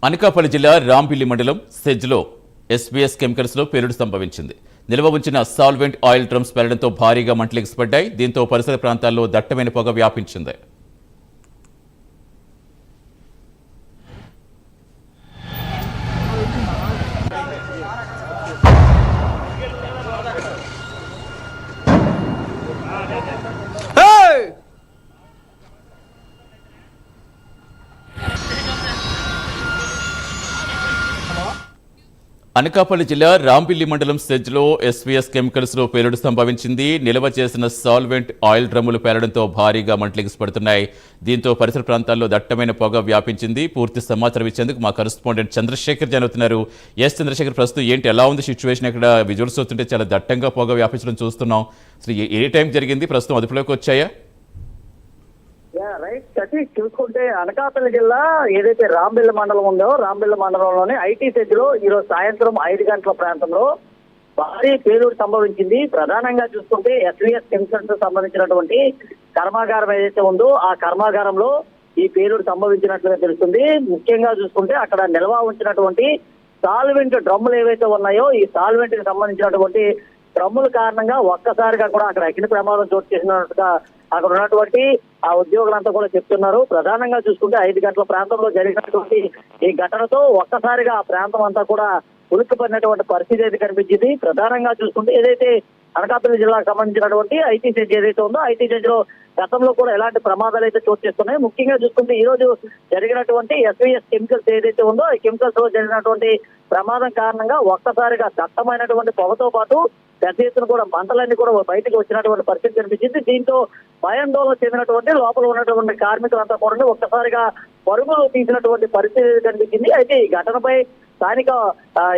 అనకాపల్లి జిల్లా రాంపిల్లి మండలం సెజ్లో SBS chemicals లో పేలుడు సంభవించింది. నిల్వ ఉంచిన సాల్వెంట్ ఆయిల్ డ్రమ్స్ పేలడంతో భారీగా మంటలు ఎగిసిపడ్డాయి. దీంతో పరిసర ప్రాంతాల్లో దట్టమైన పొగ వ్యాపించింది. అనకాపల్లి జిల్లా రాంపిల్లి మండలం సెజ్లో ఎస్వీఎస్ కెమికల్స్ లో పేలుడు సంభవించింది. నిల్వ చేసిన సాల్వెంట్ ఆయిల్ డ్రమ్ములు పేలడంతో భారీగా మంటలెగిసిపడుతున్నాయి. దీంతో పరిసర ప్రాంతాల్లో దట్టమైన పొగ వ్యాపించింది. పూర్తి సమాచారం ఇచ్చేందుకు మా కరెస్పాండెంట్ చంద్రశేఖర్ జరుగుతున్నారు. చంద్రశేఖర్, ప్రస్తుతం ఏంటి, ఎలా ఉంది సిచ్యువేషన్? ఇక్కడ విజువల్స్ వస్తుంటే చాలా దట్టంగా పొగ వ్యాపించడం చూస్తున్నాం. అసలు ఏ టైం జరిగింది? ప్రస్తుతం అదుపులోకి వచ్చాయా? రైట్ సతీష్, చూసుకుంటే అనకాపల్లి జిల్లా ఏదైతే రాంబిల్ల మండలం ఉందో, రాంబిల్ల మండలంలోని ఐటీ సెజ్ లో ఈరోజు సాయంత్రం 5 గంటల ప్రాంతంలో భారీ పేలుడు సంభవించింది. ప్రధానంగా చూసుకుంటే ఎస్వీఎస్ కెమికల్స్ సంబంధించినటువంటి కర్మాగారం ఏదైతే ఉందో ఆ కర్మాగారంలో ఈ పేలుడు సంభవించినట్లుగా తెలుస్తుంది. ముఖ్యంగా చూసుకుంటే అక్కడ నిల్వ ఉంచినటువంటి సాల్వెంట్ డ్రమ్ములు ఏవైతే ఉన్నాయో ఈ సాల్వెంట్ కి సంబంధించినటువంటి డ్రమ్ముల కారణంగా ఒక్కసారిగా కూడా అక్కడ అగ్ని ప్రమాదం చోటు చేసినట్టుగా అక్కడ ఉన్నటువంటి ఆ ఉద్యోగులంతా కూడా చెప్తున్నారు. ప్రధానంగా చూసుకుంటే 5 గంటల ప్రాంతంలో జరిగినటువంటి ఈ ఘటనతో ఒక్కసారిగా ఆ ప్రాంతం అంతా కూడా ఉలిక్కిపడినటువంటి పరిస్థితి అయితే కనిపించింది. ప్రధానంగా చూసుకుంటే ఏదైతే అనకాపల్లి జిల్లాకు సంబంధించినటువంటి ఐటీ సెజ్ ఏదైతే ఉందో ఐటీ సెజ్ లో గతంలో కూడా ఎలాంటి ప్రమాదాలు అయితే చోటు చేస్తున్నాయి. ముఖ్యంగా చూసుకుంటే ఈ రోజు జరిగినటువంటి ఎస్వీఎస్ కెమికల్స్ ఏదైతే ఉందో ఈ కెమికల్స్ లో జరిగినటువంటి ప్రమాదం కారణంగా ఒక్కసారిగా దట్టమైనటువంటి పొగతో పాటు పెద్ద ఎత్తున కూడా మంటలన్నీ కూడా బయటకు వచ్చినటువంటి పరిస్థితి కనిపించింది. దీంతో భయాందోళన చెందినటువంటి లోపల ఉన్నటువంటి కార్మికులంతా కూడా ఒక్కసారిగా పరుగులు తీసినటువంటి పరిస్థితి కనిపించింది. అయితే ఈ ఘటనపై స్థానిక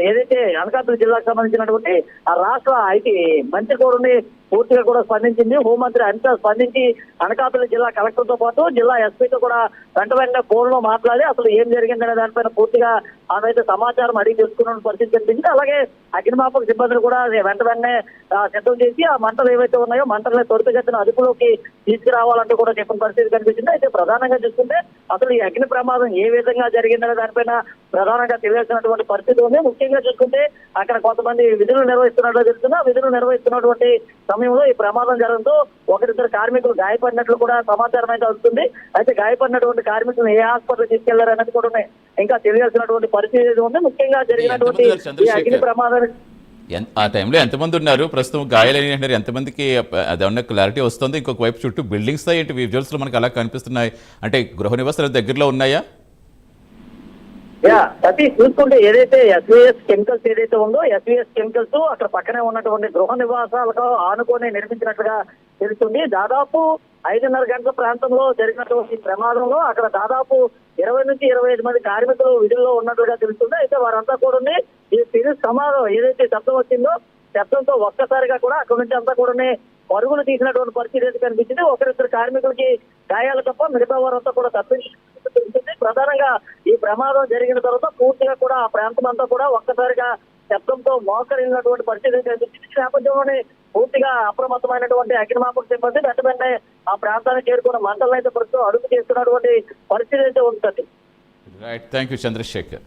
ఏదైతే అనకాపల్లి జిల్లాకు సంబంధించినటువంటి ఆ రాష్ట్ర ఐటీ మంత్రి కూడా పూర్తిగా కూడా స్పందించింది. హోంమంత్రి అనిత స్పందించి అనకాపల్లి జిల్లా కలెక్టర్ తో పాటు జిల్లా ఎస్పీతో కూడా వెంటనే ఫోన్ లో మాట్లాడి అసలు ఏం జరిగిందనే దానిపైన పూర్తిగా ఆమె అయితే సమాచారం అడిగి తెలుసుకున్న పరిస్థితి కనిపించింది. అలాగే అగ్నిమాపక సిబ్బందులు కూడా వెంటనే సిద్ధం చేసి ఆ మంటలు ఏవైతే ఉన్నాయో మంటలను త్వరితగతిన అదుపులోకి తీసుకురావాలంటూ కూడా చెప్పిన పరిస్థితి కనిపించింది. అయితే ప్రధానంగా చూసుకుంటే అసలు ఈ అగ్ని ప్రమాదం ఏ విధంగా జరిగిందనే దానిపైన ప్రధానంగా తెలియాల్సినటువంటి పరిస్థితి ఉంది. ముఖ్యంగా చూసుకుంటే అక్కడ కొంతమంది విధులు నిర్వహిస్తున్నట్లు తెలుస్తున్నా. విధులు నిర్వహిస్తున్నటువంటి సమయంలో ఈ ప్రమాదం జరగడంతో ఒకరిద్దరు కార్మికులు గాయపడినట్లు కూడా సమాచారం అయితే వస్తుంది. అయితే గాయపడినటువంటి కార్మికులను ఏ హాస్పిటల్ తీసుకెళ్లారు అనేది కూడా ఇంకా తెలియాల్సినటువంటి పరిస్థితి ఉంది. ముఖ్యంగా జరిగినటువంటి ఈ అగ్ని ప్రమాదానికి ఆ టైంలో ఎంతమంది ఉన్నారు? ప్రస్తుతం గాయాలని అంటారు, ఎంతమందికి అదేమన్నా క్లారిటీ వస్తుంది? ఇంకొక వైపు చుట్టూ బిల్డింగ్స్ ఏంటి విజువల్స్ లో మనకు అలా కనిపిస్తున్నాయి, అంటే గృహ నివాసాలు దగ్గరలో ఉన్నాయా? అది చూసుకుంటే ఏదైతే ఎస్వీఎస్ కెమికల్స్ ఏదైతే ఉందో ఎస్వీఎస్ కెమికల్స్ అక్కడ పక్కనే ఉన్నటువంటి గృహ నివాసాలకు ఆనుకొని నిర్మించినట్లుగా తెలుస్తుంది. దాదాపు 5:30 గంటల ప్రాంతంలో జరిగినటువంటి ప్రమాదంలో అక్కడ దాదాపు 20 నుంచి 25 మంది కార్మికులు విధుల్లో ఉన్నట్లుగా తెలుస్తుంది. అయితే వారంతా కూడా ఈ పిరి సమాధం ఏదైతే శబ్దం వచ్చిందో శబ్దంతో ఒక్కసారిగా కూడా అక్కడ నుంచి అంతా కూడా పరుగులు తీసినటువంటి పరిస్థితి అయితే కనిపించింది. ఒకరిద్దరు కార్మికులకి గాయాలు తప్ప మిగతా వారంతా కూడా తప్పించుకుంటుంది. ప్రధానంగా ఈ ప్రమాదం జరిగిన తర్వాత పూర్తిగా కూడా ఆ ప్రాంతం అంతా కూడా ఒక్కసారిగా శబ్దంతో మోకరిల్లినటువంటి పరిస్థితి కనిపించింది. ఈ నేపథ్యంలోనే పూర్తిగా అప్రమత్తమైనటువంటి అగ్నిమాపక సిబ్బంది వెంటనే ఆ ప్రాంతానికి చేరుకున్న మంటలను అయితే ప్రస్తుతం అదుపు చేస్తున్నటువంటి పరిస్థితి అయితే ఉంటుంది. Right, thank you Chandrasekhar.